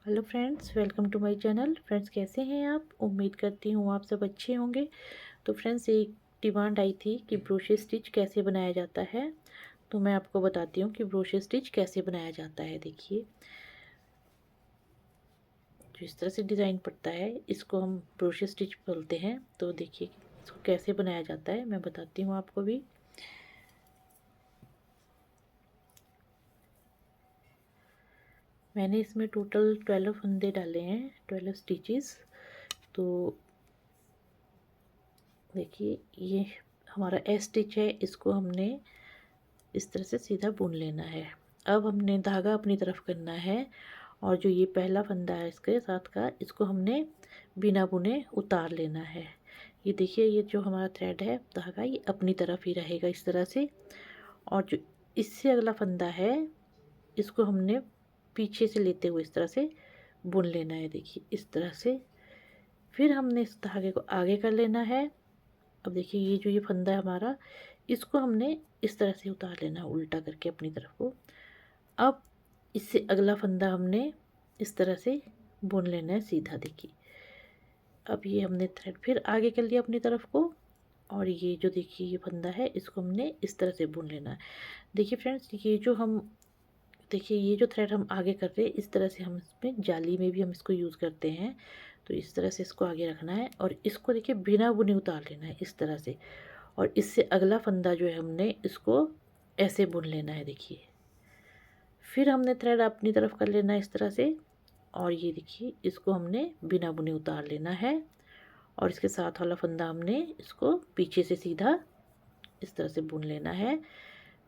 Hello friends, welcome to my channel. Friends, कैसे हैं आप? उम्मीद करती हूँ आप सब अच्छे होंगे। तो फ्रेंड्स, एक डिमांड आई थी कि ब्रोशे स्टिच कैसे बनाया जाता है। तो मैं आपको बताती हूँ कि ब्रोशे स्टिच कैसे बनाया जाता है। देखिए, जो इस तरह से डिज़ाइन पड़ता है इसको हम ब्रोशे स्टिच बोलते हैं। तो देखिए इसको कैसे बनाया जाता है मैं बताती हूँ आपको भी। मैंने इसमें टोटल 12 फंदे डाले हैं, 12 स्टिचेस। तो देखिए, ये हमारा एस स्टिच है, इसको हमने इस तरह से सीधा बुन लेना है। अब हमने धागा अपनी तरफ करना है और जो ये पहला फंदा है इसके साथ का, इसको हमने बिना बुने उतार लेना है। ये देखिए, ये जो हमारा थ्रेड है धागा, ये अपनी तरफ ही रहेगा इस तरह से। और जो इससे अगला फंदा है इसको हमने पीछे से लेते हुए इस तरह से बुन लेना है। देखिए इस तरह से। फिर हमने इस धागे को आगे कर लेना है। अब देखिए, ये जो ये फंदा है हमारा, इसको हमने इस तरह से उतार लेना है उल्टा करके अपनी तरफ को। अब इससे अगला फंदा हमने इस तरह से बुन लेना है सीधा। देखिए, अब ये हमने थ्रेड फिर आगे कर लिया अपनी तरफ को। और ये जो देखिए ये फंदा है इसको हमने इस तरह से बुन लेना है। देखिए फ्रेंड्स, ये जो हम देखिए ये जो थ्रेड हम आगे कर रहे हैं, इस तरह से हम इसमें जाली में भी हम इसको यूज़ करते हैं। तो इस तरह से इसको आगे रखना है और इसको देखिए बिना बुने उतार लेना है इस तरह से। और इससे अगला फंदा जो है हमने इसको ऐसे बुन लेना है। देखिए, फिर हमने थ्रेड अपनी तरफ कर लेना है इस तरह से। और ये देखिए, इसको हमने बिना बुने उतार लेना है और इसके साथ वाला फंदा हमने इसको पीछे से सीधा इस तरह से बुन लेना है।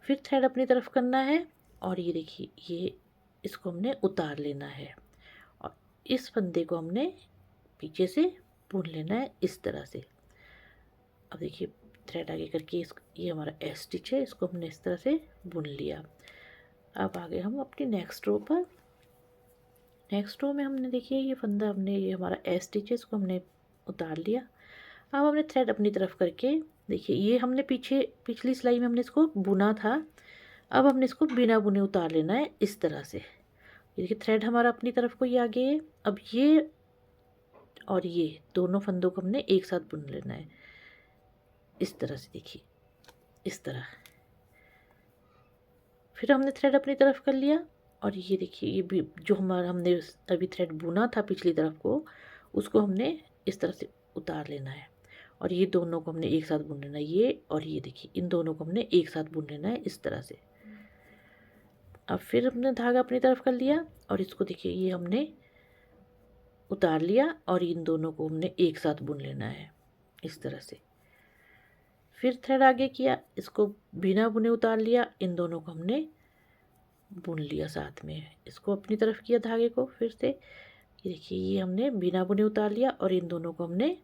फिर थ्रेड अपनी तरफ करना है और ये देखिए, ये इसको हमने उतार लेना है और इस फंदे को हमने पीछे से बुन लेना है इस तरह से। अब देखिए, थ्रेड आगे करके इस ये हमारा एस स्टिच है, इसको हमने इस तरह से बुन लिया। अब आगे हम अपनी नेक्स्ट रो पर। नेक्स्ट रो में हमने देखिए ये फंदा हमने ये हमारा एस स्टिच है, इसको हमने उतार लिया। अब हमने थ्रेड अपनी तरफ करके देखिए, ये हमने पिछली सिलाई में हमने इसको बुना था। अब हमने इसको बिना बुने उतार लेना है इस तरह से। देखिए, थ्रेड हमारा अपनी तरफ को ही आगे है। अब ये और ये दोनों फंदों को हमने एक साथ बुन लेना है इस तरह से। देखिए इस तरह। फिर हमने थ्रेड अपनी तरफ कर लिया और ये देखिए, ये भी जो हमारा हमने अभी थ्रेड बुना था पिछली तरफ को, उसको हमने इस तरह से उतार लेना है और ये दोनों को हमने एक साथ बुन लेना है। ये और ये देखिए, इन दोनों को हमने एक साथ बुन लेना है इस तरह से। अब फिर हमने धागा अपनी तरफ कर लिया और इसको देखिए, ये हमने उतार लिया और इन दोनों को हमने एक साथ बुन लेना है इस तरह से। फिर थ्रेड आगे किया, इसको बिना बुने उतार लिया, इन दोनों को हमने बुन लिया साथ में। इसको अपनी तरफ किया धागे को फिर से। ये देखिए, ये हमने बिना बुने उतार लिया और इन दोनों को हमने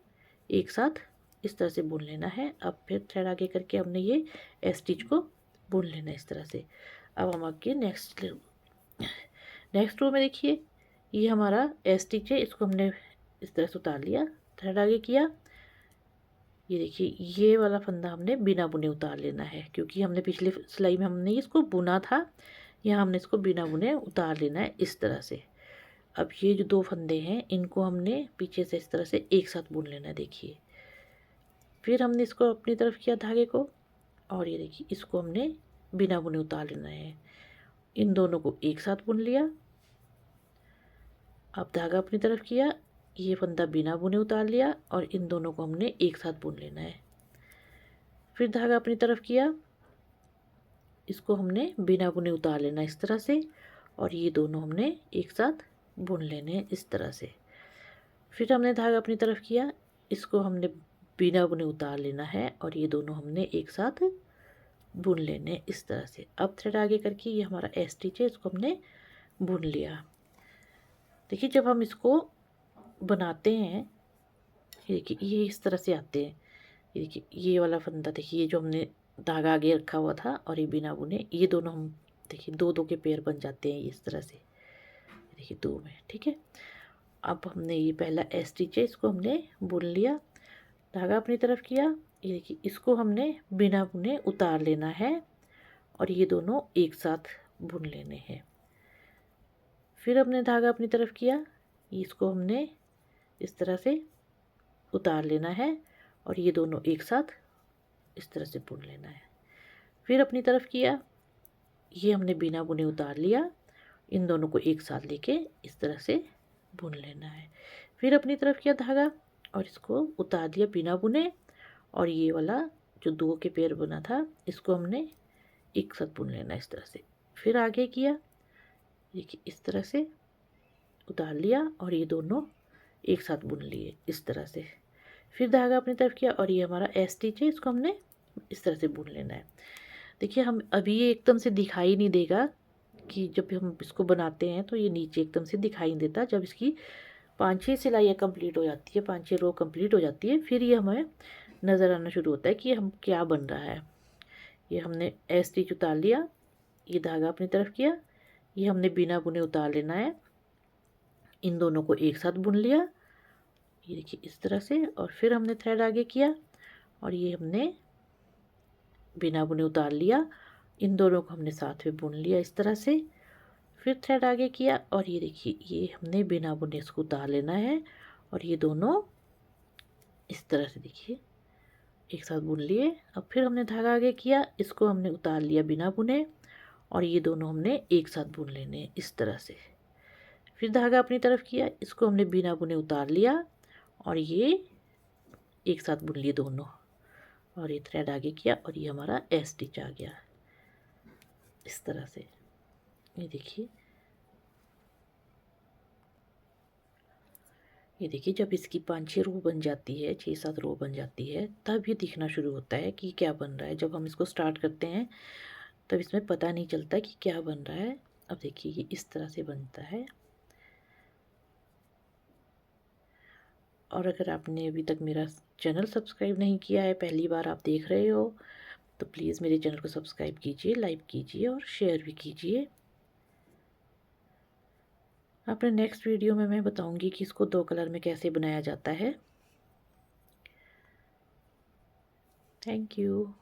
एक साथ इस तरह से बुन लेना है। अब फिर थ्रेड आगे करके हमने ये एस स्टिच को बुन लेना है इस तरह से। अब हम आगे नेक्स्ट रो में देखिए, ये हमारा एस स्टिच है, इसको हमने इस तरह से उतार लिया, थ्रेड आगे किया। ये देखिए, ये वाला फंदा हमने बिना बुने उतार लेना है क्योंकि हमने पिछली सिलाई में हमने इसको बुना था। यहाँ हमने इसको बिना बुने उतार लेना है इस तरह से। अब ये जो दो फंदे हैं इनको हमने पीछे से इस तरह से एक साथ बुन लेना है। देखिए, फिर हमने इसको अपनी तरफ किया धागे को और ये देखिए, इसको हमने बिना बुने उतार लेना है। इन दोनों को एक साथ बुन लिया। अब धागा अपनी तरफ किया, ये फंदा बिना बुने उतार लिया और इन दोनों को हमने एक साथ बुन लेना है। फिर धागा अपनी तरफ किया, इसको हमने बिना बुने उतार लेना इस तरह से और ये दोनों हमने एक साथ बुन लेने हैं इस तरह से। फिर हमने धागा अपनी तरफ किया, इसको हमने बिना बुने उतार लेना है और ये दोनों हमने एक साथ बुन लेने हैं इस तरह से। अब थ्रेड आगे करके ये हमारा एस स्टिच है, इसको हमने बुन लिया। देखिए, जब हम इसको बनाते हैं, ये देखिए ये इस तरह से आते हैं। ये देखिए, ये वाला फंदा देखिए, ये जो हमने धागा आगे रखा हुआ था और ये बिना बुने, ये दोनों हम देखिए दो दो के पेयर बन जाते हैं इस तरह से। देखिए दो में, ठीक है। अब हमने ये पहला एस स्टिच है, इसको हमने बुन लिया, धागा अपनी तरफ किया। ये देखिए, इसको हमने बिना बुने उतार लेना है और ये दोनों एक साथ बुन लेने हैं। फिर हमने धागा अपनी तरफ किया, इसको हमने इस तरह से उतार लेना है और ये दोनों एक साथ इस तरह से बुन लेना है। फिर अपनी तरफ किया, ये हमने बिना बुने उतार लिया, इन दोनों को एक साथ लेके इस तरह से बुन लेना है। फिर अपनी तरफ किया धागा और इसको उतार दिया बिना बुने, और ये वाला जो दो के पेयर बना था इसको हमने एक साथ बुन लेना है इस तरह से। फिर आगे किया, देखिए इस तरह से उतार लिया और ये दोनों एक साथ बुन लिए इस तरह से। फिर धागा अपनी तरफ किया और ये हमारा एस स्टिच है, इसको हमने इस तरह से बुन लेना है। देखिए हम अभी ये एकदम से दिखाई नहीं देगा कि जब हम इसको बनाते हैं तो ये नीचे एकदम से दिखाई नहीं देता। जब इसकी 5-6 सिलाइयाँ कंप्लीट हो जाती है, 5-6 रो कंप्लीट हो जाती है, फिर ये हमें नज़र आना शुरू होता है कि हम क्या बन रहा है। ये हमने एस स्टिच उतार लिया, ये धागा अपनी तरफ किया, ये हमने बिना बुने उतार लेना है, इन दोनों को एक साथ बुन लिया, ये देखिए इस तरह से। और फिर हमने थ्रेड आगे किया और ये हमने बिना बुने उतार लिया, इन दोनों को हमने साथ में बुन लिया इस तरह से। फिर थ्रेड आगे किया और ये देखिए ये हमने बिना बुने इसको उतार लेना है और ये दोनों इस तरह से देखिए एक साथ बुन लिए। अब फिर हमने धागा आगे किया, इसको हमने उतार लिया बिना बुने और ये दोनों हमने एक साथ बुन लेने इस तरह से। फिर धागा अपनी तरफ किया, इसको हमने बिना बुने उतार लिया और ये एक साथ बुन लिए दोनों, और ये थ्रेड आगे किया और ये हमारा एस स्टिच आ गया इस तरह से। ये देखिए, ये देखिए जब इसकी 5-6 रो बन जाती है, 6-7 रो बन जाती है, तब ये दिखना शुरू होता है कि क्या बन रहा है। जब हम इसको स्टार्ट करते हैं तब इसमें पता नहीं चलता कि क्या बन रहा है। अब देखिए ये इस तरह से बनता है। और अगर आपने अभी तक मेरा चैनल सब्सक्राइब नहीं किया है, पहली बार आप देख रहे हो, तो प्लीज़ मेरे चैनल को सब्सक्राइब कीजिए, लाइक कीजिए और शेयर भी कीजिए। अपने नेक्स्ट वीडियो में मैं बताऊंगी कि इसको 2 कलर में कैसे बनाया जाता है। Thank you.